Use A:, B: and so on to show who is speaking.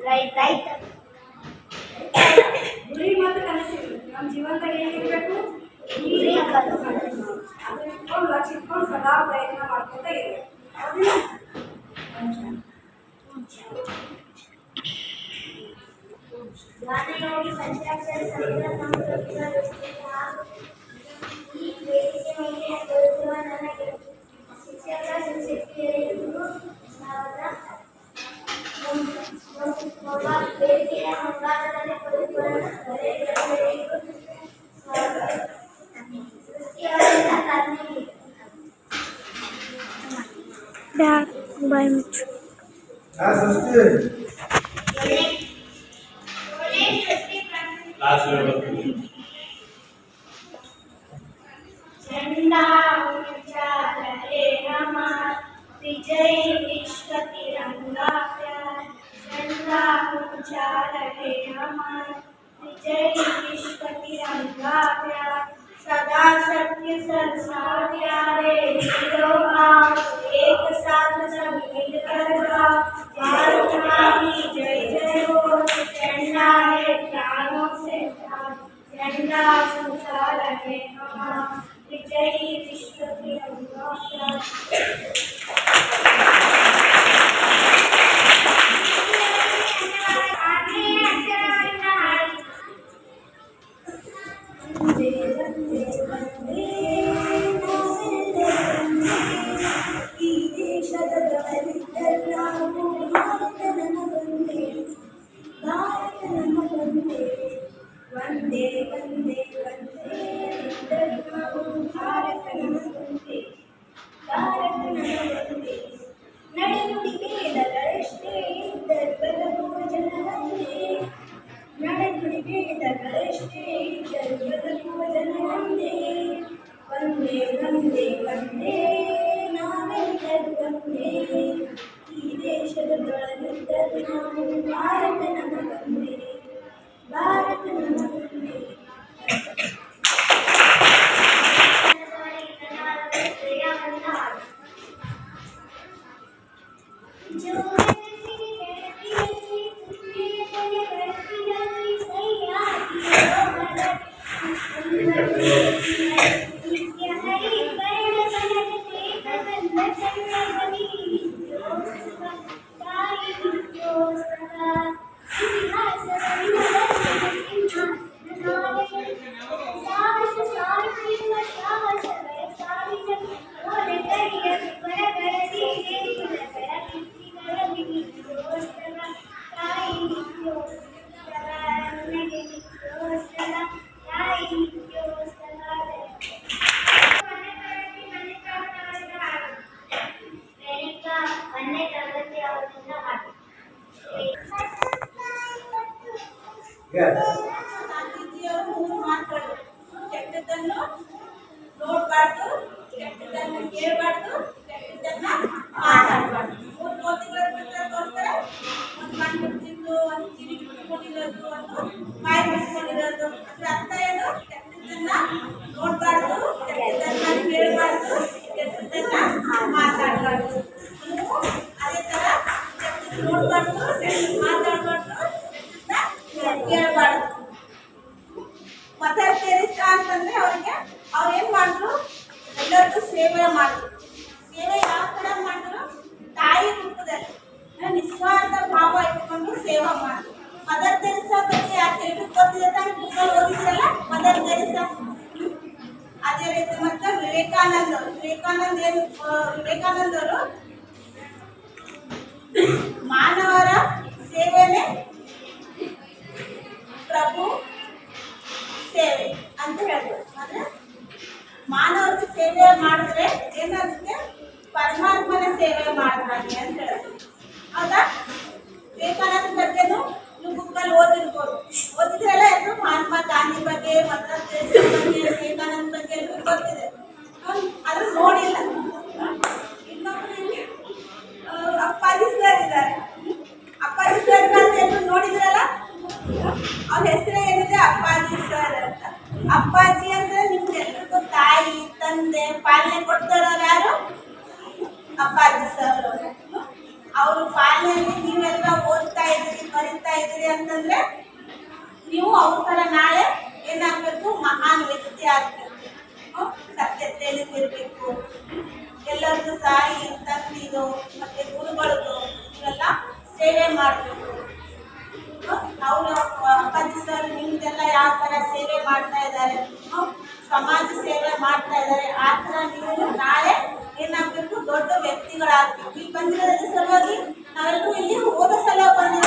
A: ರೈತ
B: ಗುರಿ ಮತ್ತು ಕನಸಿರು ನಮ್ಮ ಜೀವನದಾಗ ಏನಿರಬೇಕು
A: ಗುರಿ ಮತ್ತು
B: ಅದನ್ನ ಇಟ್ಕೊಂಡು ಲಕ್ಷ ಇಟ್ಕೊಂಡು ಸದಾ ಪ್ರಯತ್ನ ಮಾಡ್ಕೊತಾ ಇರಬೇಕು.
A: ಗಾನಯೋಗಿ ಪಂಚಾಕ್ಷರಿ ಸಂಗೀತ ಈ ವೇದಿಕೆ ಮೇಲೆ ತೋರಿಸುವ ನನಗೆ ಶಿಕ್ಷಕ ಶಿಕ್ಷಕಿಯರಿಗೂ ವೇದಿಕೆಯ ಮುಂಭಾಗದಲ್ಲಿ ಕುಳಿತುಕೊಂಡು ಸೃಷ್ಟಿಯವರಿಂದ ಕರ್ಣಿಗೆ
C: ಬಾಯ್ ಮುಚ್ಚು.
A: झंडा ऊंचा रहे हमारा विजय विश्व तिरंगा प्यार झंडा ऊंचा रहे हमारा विजय विश्व तिरंगा प्यार सदा सत्य संसार प्यारे हीरो आओ एक साथ सब मिलकर गाओ भारत माँ की जय जय हो झंडा है प्राणों से झंडा ऊंचा रहे हमारा विजय विश्व तिरंगा प्यार वंदे वंदे वंदे भारत नमस्ते भारत नमस्ते ನಡೆನುಡಿ ವೇದಗಳಷ್ಟೇ ಧರ್ಮದ ಭೋಜನವಂದೇ ನಡೆನುಡಿ ವೇದಗಳಷ್ಟೇ ಧರ್ಮದ ಭೋಜನವಂದೇ ವಂದೇ ವಂದೇ ವಂದೇ ನಾವೆಲ್ಲರೂ ಒಂದೇ ಈ ದೇಶದೊಳಗಿದ್ದರೂ ನಾವು ಭಾರತ ನಮಗೊಂದೇ ಭಾರತ ನಮಗೊಂದೇ ಗಾಂಧೀಜಿಯವರು 3 ಮಾತುಗಳು ಕೆಟ್ಟದ್ದನ್ನು ನೋಡಬಾರ್ದು, ಕೆಟ್ಟದ್ದನ್ನು ಕೇಳಬಾರ್ದು, ಕೆಟ್ಟದ್ದನ್ನ ಮಾತಾಡಬಾರ್ದು. 3 ಕೋತಿಗಳ ಬಿಟ್ಟೋಸ್ಕರ ಒಂದು ಕಣ್ಣು ಬಿಟ್ಟಿದ್ದು, ಒಂದು ಕಿವಿ ಬಿಟ್ಕೊಂಡಿರೋದು, ಒಂದು ಬಾಯಿ ಬಿಟ್ಕೊಂಡಿರೋದು. ಅದ್ರ ಅರ್ಥ ಏನು? ಕೆಟ್ಟದ್ದನ್ನ ನೋಡಬಾರ್ದು, ಕೆಟ್ಟದ್ದನ್ನ ಕೇಳಬಾರ್ದು, ಕೆಟ್ಟದ್ದನ್ನ ಮಾತಾಡಬಾರ್ದು. ಅದೇ ಥರ ಕೆಟ್ಟದ್ದು ನೋಡಬಾರ್ದು, ಕೆಟ್ಟದ್ದು ಮಾತಾಡಬಾರ್ದು, ಕೇಳಬಾರ್ದು. ಮದರ್ ತೆರೇಸಾ ಅಂತಂದ್ರೆ ಅವ್ರಿಗೆ ಅವ್ರು ಏನ್ ಮಾಡಿದ್ರು, ಎಲ್ಲರಿಗೂ ಸೇವೆ ಮಾಡಿದ್ರು. ಸೇವೆ ಯಾವ ತರ ಮಾಡಿದ್ರು? ತಾಯಿ ರೂಪದಲ್ಲಿ ನಿಸ್ವಾರ್ಥ ಭಾವ ಇಟ್ಕೊಂಡು ಸೇವೆ ಮಾಡಿದ್ರು. ಮದರ್ ತೆರೇಸಾ ಬಗ್ಗೆ ಯಾಕೆ ಗೊತ್ತಿದೆ ತಾನೆ, ಗೂಗಲ್ ಓದಿದ್ರಲ್ಲ ಮದರ್ ತೆರೇಸಾ. ಅದೇ ರೀತಿ ಮತ್ತೆ ವಿವೇಕಾನಂದ ಅವರು ಮಾನವರ ಸೇವೆನೇ ಪ್ರಭು ಸೇವೆ ಅಂತ ಹೇಳಿದ್ರು. ಅಂದ್ರೆ ಮಾನವರಿಗೆ ಸೇವೆ ಮಾಡಿದ್ರೆ ಏನಾಗುತ್ತೆ? ಪರಮಾತ್ಮನ ಸೇವೆ ಮಾಡಿದ್ರೆ ಅಂತ ಹೇಳಿದ್ರು. ಹೌದಾ? ವಿವೇಕಾನಂದ ಬಗ್ಗೆನು ನೀವು ಬುಕ್ಕಲ್ಲಿ ಓದಿರ್ಬೋದು. ಓದಿದ್ರೆಲ್ಲ ಎಲ್ಲರೂ ಮಹಾತ್ಮ ಗಾಂಧಿ ಬಗ್ಗೆ, ಮದರ್ ತೆರೇಸಾ ಬಗ್ಗೆ, ವಿವೇಕಾನಂದ ಬಗ್ಗೆ ಎಲ್ಲರೂ ಗೊತ್ತಿದೆ. ಆದ್ರೂ ನೋಡಿಲ್ಲ. ಇನ್ನೊಬ್ರು ಅಪ್ಪಾಜಿ ಸರ್ ಇದ್ದಾರೆ. ಅಪ್ಪಾಜಿ ಸರ್ ಅಂತ ಎಲ್ಲರೂ ನೋಡಿದ್ರಲ್ಲ, ಅವ್ರ ಹೆಸರು ಏನಿದೆ? ಅಪ್ಪಾಜಿ ಸರ್ ಅಂತ. ಅಪ್ಪಾಜಿ ಅಂದ್ರೆ ನಿಮ್ಗೆಲ್ರಿಗೂ ತಾಯಿ ತಂದೆ ಪಾಲನೆ ಕೊಡ್ತಾರವ್ರು ಯಾರು? ಅಪ್ಪಾಜಿ ಸರ್. ಅವರು ಪಾಲನೆಯಲ್ಲಿ ನೀವೆಲ್ಲ ಓದ್ತಾ ಇದ್ದೀರಿ, ಬರೀತಾ ಏನಾಗ್ತೀರಿ ಅಂತಂದ್ರೆ ನೀವು ಅವ್ರ ಥರ ನಾಳೆ ಏನಾಗಬೇಕು, ಮಹಾನ್ ವ್ಯಕ್ತಿ ಆಗಬೇಕು, ಸತ್ಯತೆಯಲ್ಲಿ ಇರಬೇಕು. ಎಲ್ಲರದ್ದು ತಾಯಿ ತಂದಿದು ಮತ್ತೆ ಗುರುಗಳದ್ದು ಇವೆಲ್ಲ ಸೇವೆ ಮಾಡಬೇಕು. ಅವರು ಅಪ್ಪಾಜಿ ಸರ್ ನಿಮ್ದೆಲ್ಲ ಯಾವ ಥರ ಸೇವೆ ಮಾಡ್ತಾ ಇದ್ದಾರೆ, ಸಮಾಜ ಸೇವೆ ಮಾಡ್ತಾ ಇದ್ದಾರೆ, ಆ ಥರ ನೀವು ನಾಳೆ ಏನಾಗಬೇಕು, ದೊಡ್ಡ ವ್ಯಕ್ತಿಗಳಾಗಬೇಕು. ಈ ಬಂದಿರೋದ್ರ ಸಲುವಾಗಿ ನಾವೆಲ್ಲರೂ ಇಲ್ಲಿ ಓದೋ ಸಲ ಬಂದಿರೋ